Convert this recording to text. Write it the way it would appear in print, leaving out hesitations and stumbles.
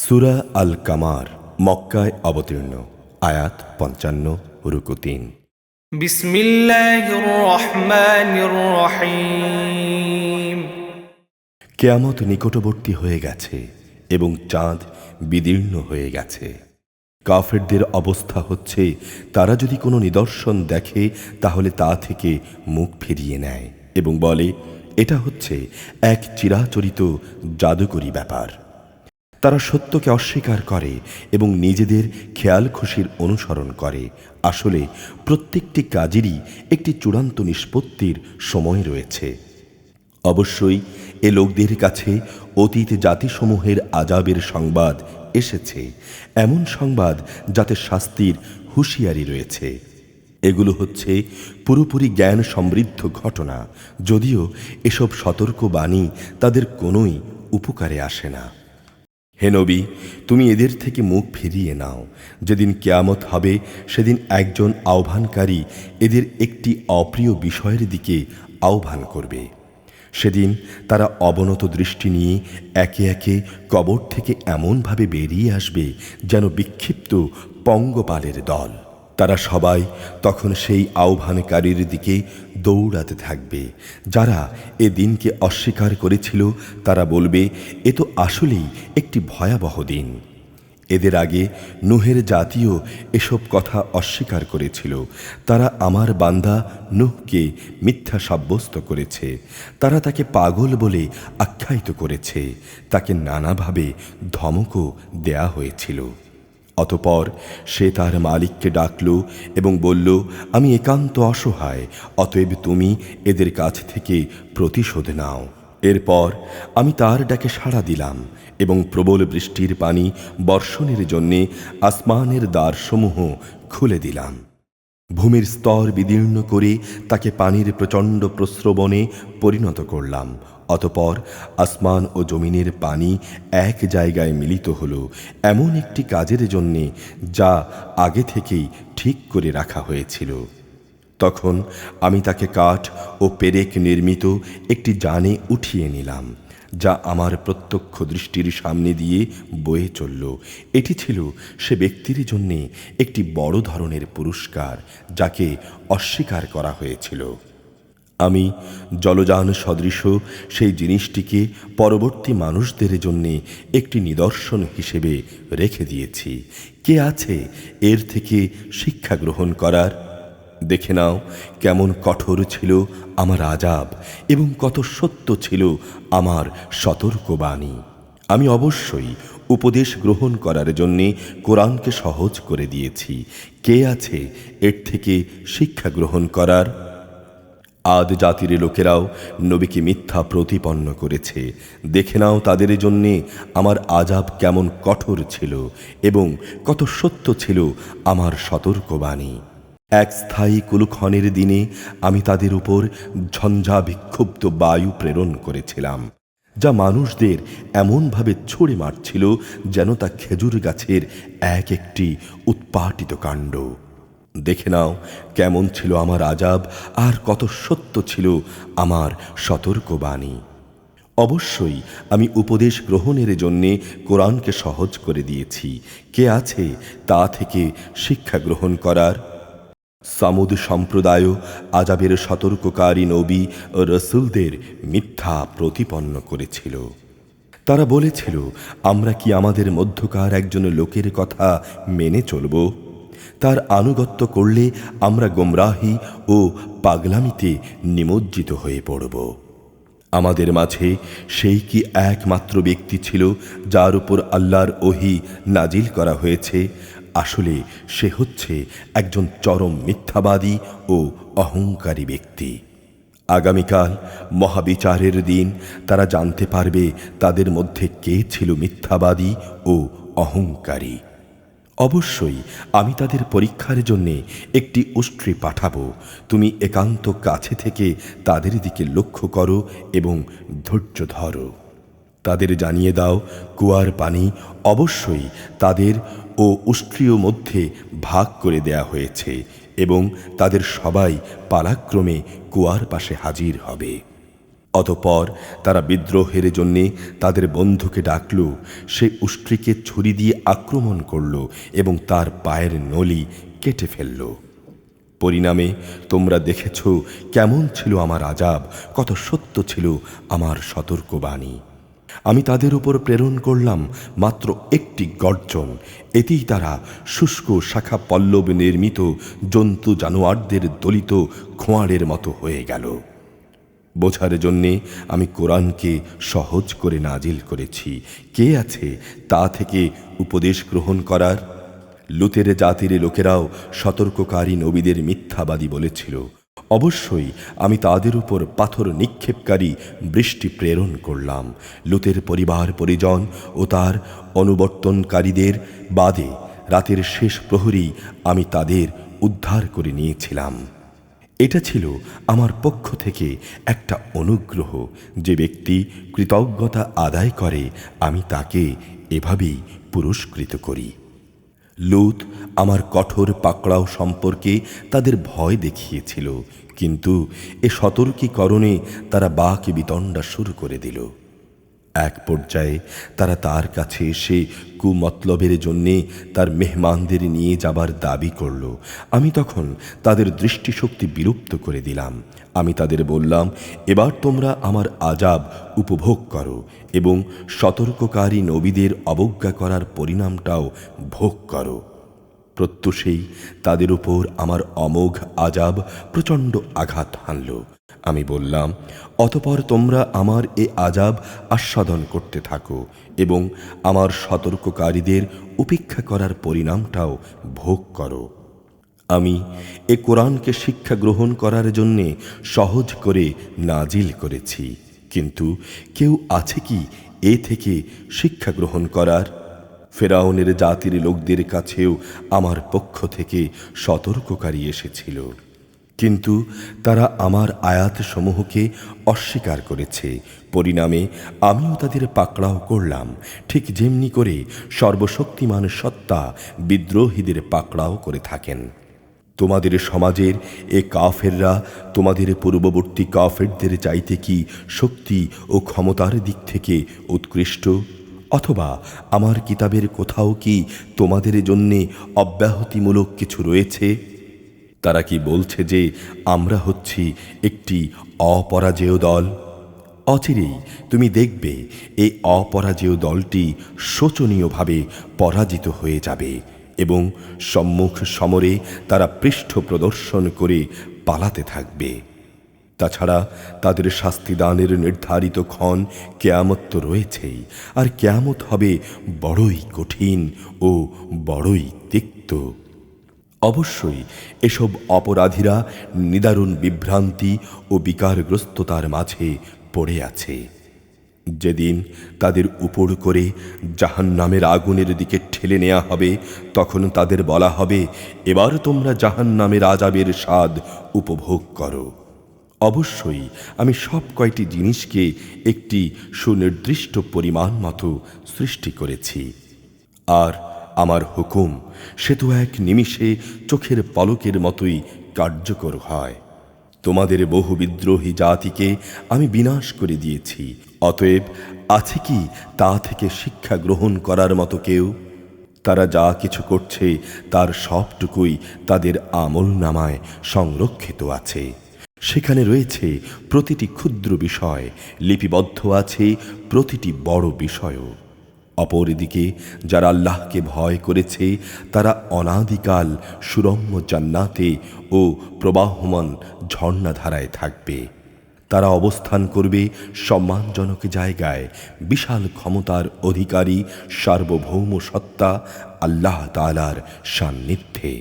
সূরা আল কামার মক্কায় অবতীর্ণ। আয়াত ৫৫, রুকু ৩। বিসমিল্লাহির রহমানির রহিম। কিয়ামত নিকটবর্তী হয়ে গেছে এবং চাঁদ বিদীর্ণ হয়ে গেছে। কাফেরদের অবস্থা হচ্ছে, তারা যদি কোনো নিদর্শন দেখে তাহলে তা থেকে মুখ ফিরিয়ে নেয় এবং বলে, এটা হচ্ছে এক চিরাচরিত জাদুকরী ব্যাপার। তারা সত্যকে অস্বীকার করে এবং নিজেদের খেয়াল খুশির অনুসরণ করে। আসলে প্রত্যেকটি কাজেরই একটি চূড়ান্ত নিষ্পত্তির সময় রয়েছে। অবশ্যই এ লোকদের কাছে অতীত জাতিসমূহের আযাবের সংবাদ এসেছে, এমন সংবাদ যাতে শাস্তির হুঁশিয়ারি রয়েছে। এগুলো হচ্ছে পুরোপুরি জ্ঞান সমৃদ্ধ ঘটনা, যদিও এসব সতর্ক বাণী তাদের কোনোই উপকারে আসে না। হে নবী, তুমি এদের থেকে মুখ ফিরিয়ে নাও। যেদিন কিয়ামত হবে সেদিন একজন আহ্বানকারী এদের একটি অপ্রিয় বিষয়ের দিকে আহ্বান করবে। সেদিন তারা অবনত দৃষ্টি নিয়ে একে একে কবর থেকে এমনভাবে বেরিয়ে আসবে যেন বিক্ষিপ্ত পঙ্গপালের দল। তারা সবাই তখন সেই আহ্বানকারীর দিকে দৌড়াতে থাকবে। যারা এ দিনকে অস্বীকার করেছিল তারা বলবে, এ তো আসলেই একটি ভয়াবহ দিন। এদের আগে নূহের জাতিও এসব কথা অস্বীকার করেছিল। তারা আমার বান্দা নূহকে মিথ্যা সাব্যস্ত করেছে। তারা তাকে পাগল বলে আখ্যায়িত করেছে। তাকে নানাভাবে ধমকও দেয়া হয়েছিল। অতঃপর সে তার মালিককে ডাকল এবং বলল, আমি একান্ত অসহায়, অতএব তুমি এদের কাছ থেকে প্রতিশোধ নাও। এরপর আমি তার ডাকে সাড়া দিলাম এবং প্রবল বৃষ্টির পানি বর্ষণের জন্যে আসমানের দ্বারসমূহ খুলে দিলাম। ভূমির স্তর বিদীর্ণ করে তাকে পানির প্রচণ্ড প্রস্রবণে পরিণত করলাম। অতঃপর আসমান ও জমিনের পানি এক জায়গায় মিলিত হলো এমন একটি কাজের জন্যে যা আগে থেকেই ঠিক করে রাখা হয়েছিল। তখন আমি তাকে কাঠ ও পেরেক নির্মিত একটি যানে উঠিয়ে নিলাম, যা আমার প্রত্যক্ষ দৃষ্টির সামনে দিয়ে বয়ে চলল। এটি ছিল সে ব্যক্তির জন্যে একটি বড় ধরনের পুরস্কার, যাকে অস্বীকার করা হয়েছিল। আমি জলযান সদৃশ সেই জিনিসটিকে পরবর্তী মানুষদের জন্যে একটি নিদর্শন হিসেবে রেখে দিয়েছি। কে আছে এর থেকে শিক্ষা গ্রহণ করার? দেখে নাও কেমন কঠোর ছিল আমার আযাব এবং কত সত্য ছিল আমার সতর্কবাণী। আমি অবশ্যই উপদেশ গ্রহণ করার জন্যে কোরআনকে সহজ করে দিয়েছি। কে আছে এর থেকে শিক্ষা গ্রহণ করার? আদ জাতির লোকেরাও নবীকে মিথ্যা প্রতিপন্ন করেছে। দেখে নাও তাদের জন্যে আমার আযাব কেমন কঠোর ছিল এবং কত সত্য ছিল আমার সতর্কবাণী। এক স্থায়ী কুলক্ষণের দিনে আমি তাদের উপর ঝঞ্ঝা বিক্ষুব্ধ বায়ু প্রেরণ করেছিলাম, যা মানুষদের এমনভাবে ছুঁড়ে মারছিল যেন তা খেজুর গাছের এক একটি উৎপাটিত কাণ্ড। দেখে নাও কেমন ছিল আমার আযাব আর কত সত্য ছিল আমার সতর্কবাণী। অবশ্যই আমি উপদেশ গ্রহণের জন্যে কোরআনকে সহজ করে দিয়েছি। কে আছে তা থেকে শিক্ষা গ্রহণ করার? সামুদ সম্প্রদায় আযাবের সতর্ককারী নবী ও রসুলদের মিথ্যা প্রতিপন্ন করেছিল। তারা বলেছিল, আমরা কি আমাদের মধ্যকার একজন লোকের কথা মেনে চলব? তার আনুগত্য করলে আমরা গোমরাহি ও পাগলামিতে নিমজ্জিত হয়ে পড়ব। আমাদের মাঝে সেই কি একমাত্র ব্যক্তি ছিল যার উপর আল্লাহর ওহী নাজিল করা হয়েছে? আসলে সে হচ্ছে একজন চরম মিথ্যাবাদী ও অহংকারী ব্যক্তি। আগামীকাল মহাবিচারের দিন তারা জানতে পারবে তাদের মধ্যে কে ছিল মিথ্যাবাদী ও অহংকারী। অবশ্যই আমি তাদের পরীক্ষার জন্যে একটি উষ্ট্রি পাঠাবো। তুমি একান্ত কাছে থেকে তাদের দিকে লক্ষ্য করো এবং ধৈর্য ধরো। তাদের জানিয়ে দাও, কুয়ার পানি অবশ্যই তাদের ও উষ্ট্রিয় মধ্যে ভাগ করে দেয়া হয়েছে এবং তাদের সবাই পালাক্রমে কুয়ার পাশে হাজির হবে। অতঃপর তারা বিদ্রোহের জন্যে তাদের বন্ধুকে ডাকল। সে উষ্ট্রীকে ছুরি দিয়ে আক্রমণ করল এবং তার পায়ের নলি কেটে ফেলল। পরিণামে তোমরা দেখেছ কেমন ছিল আমার আযাব, কত সত্য ছিল আমার সতর্কবাণী। আমি তাদের উপর প্রেরণ করলাম মাত্র একটি গর্জন, এতেই তারা শুষ্ক শাখা পল্লব নির্মিত জন্তু জানোয়ারদের দলিত খোঁয়াড়ের মতো হয়ে গেল। বোঝার জন্যে আমি কোরআনকে সহজ করে নাজিল করেছি। কে আছে তা থেকে উপদেশ গ্রহণ করার? লুতের জাতির লোকেরাও সতর্ককারী নবীদের মিথ্যাবাদী বলেছিল। অবশ্যই আমি তাদের উপর পাথর নিক্ষেপকারী বৃষ্টি প্রেরণ করলাম। লুতের পরিবার পরিজন ও তার অনুবর্তনকারীদের বাদে রাতের শেষ প্রহরী আমি তাদের উদ্ধার করে নিয়েছিলাম। এটা ছিল আমার পক্ষ থেকে একটা অনুগ্রহ। যে ব্যক্তি কৃতজ্ঞতা আদায় করে আমি তাকে এভাবেই পুরস্কৃত করি। লূত আমার কঠোর পাকড়াও সম্পর্কে তাদের ভয় দেখিয়েছিল, কিন্তু এ সতর্কীকরণে তারা বাক বিতণ্ডা শুরু করে দিল। এক পর্যায়ে তারা তার কাছে এসে কুমতলবের জন্যে তার মেহমানদের নিয়ে যাবার দাবি করল। আমি তখন তাদের দৃষ্টিশক্তি বিলুপ্ত করে দিলাম। আমি তাদের বললাম, এবার তোমরা আমার আযাব উপভোগ করো এবং সতর্ককারী নবীদের অবজ্ঞা করার পরিণামটাও ভোগ করো। প্রত্যুষেই তাদের উপর আমার অমোঘ আযাব প্রচণ্ড আঘাত হানল। আমি বললাম, অতঃপর তোমরা আমার এ আযাব আস্বাদন করতে থাকো এবং আমার সতর্ককারীদের উপেক্ষা করার পরিণামটাও ভোগ করো। আমি এ কোরআনকে শিক্ষা গ্রহণ করার জন্যে সহজ করে নাজিল করেছি, কিন্তু কেউ আছে কি এ থেকে শিক্ষা গ্রহণ করার? ফেরাউনের জাতির লোকদের কাছেও আমার পক্ষ থেকে সতর্ককারী এসেছিল, কিন্তু তারা আমার আয়াতসমূহকে অস্বীকার করেছে। পরিণামে আমিও তাদের পাকড়াও করলাম, ঠিক যেমনি করে সর্বশক্তিমান সত্তা বিদ্রোহীদের পাকড়াও করে থাকেন। তোমাদের সমাজের এ কাফেররা তোমাদের পূর্ববর্তী কাফেরদের চাইতে কি শক্তি ও ক্ষমতার দিক থেকে উৎকৃষ্ট? অথবা আমার কিতাবের কোথাও কি তোমাদের জন্যে অব্যাহতিমূলক কিছু রয়েছে? তারা কি বলছে যে আমরা হচ্ছি একটি অপরাজেয় দল? অচিরেই তুমি দেখবে এই অপরাজেয় দলটি শোচনীয়ভাবে পরাজিত হয়ে যাবে এবং সম্মুখ সমরে তারা পৃষ্ঠ প্রদর্শন করে পালাতে থাকবে। তাছাড়া তাদের শাস্তিদানের নির্ধারিত ক্ষণ কেয়ামত তো রয়েছেই, আর কেয়ামত হবে বড়ই কঠিন ও বড়ই তিক্ত। অবশ্যই এসব অপরাধীরা নিদারুণ বিভ্রান্তি ও বিকারগ্রস্ততার মাঝে পড়ে আছে। যেদিন তাদের উপর করে জাহান্নামের আগুনের দিকে ঠেলে নেওয়া হবে, তখন তাদের বলা হবে, এবার তোমরা জাহান্নামের আযাবের স্বাদ উপভোগ করো। অবশ্যই আমি সব কয়টি জিনিসকে একটি সুনির্দিষ্ট পরিমাণ মতো সৃষ্টি করেছি, আর আমার হুকুম সে তো এক নিমিষে চোখের পলকের মতোই কার্যকর হয়। তোমাদের বহু বিদ্রোহী জাতিকে আমি বিনাশ করে দিয়েছি, অতএব আছে কি তা থেকে শিক্ষা গ্রহণ করার মতো কেউ? তারা যা কিছু করছে তার সবটুকুই তাদের আমলনামায় সংরক্ষিত আছে। সেখানে রয়েছে প্রতিটি ক্ষুদ্র বিষয়, লিপিবদ্ধ আছে প্রতিটি বড় বিষয়ও। অপরদিকে যারা আল্লাহকে ভয় করেছে তারা অনাদিকাল সুরম্য জান্নাতে ও প্রবাহমান ঝর্ণাধারায় থাকবে। তারা অবস্থান করবে সম্মানজনক জায়গায়, বিশাল ক্ষমতার অধিকারী সার্বভৌম সত্তা আল্লাহ তাআলার সান্নিধ্যে।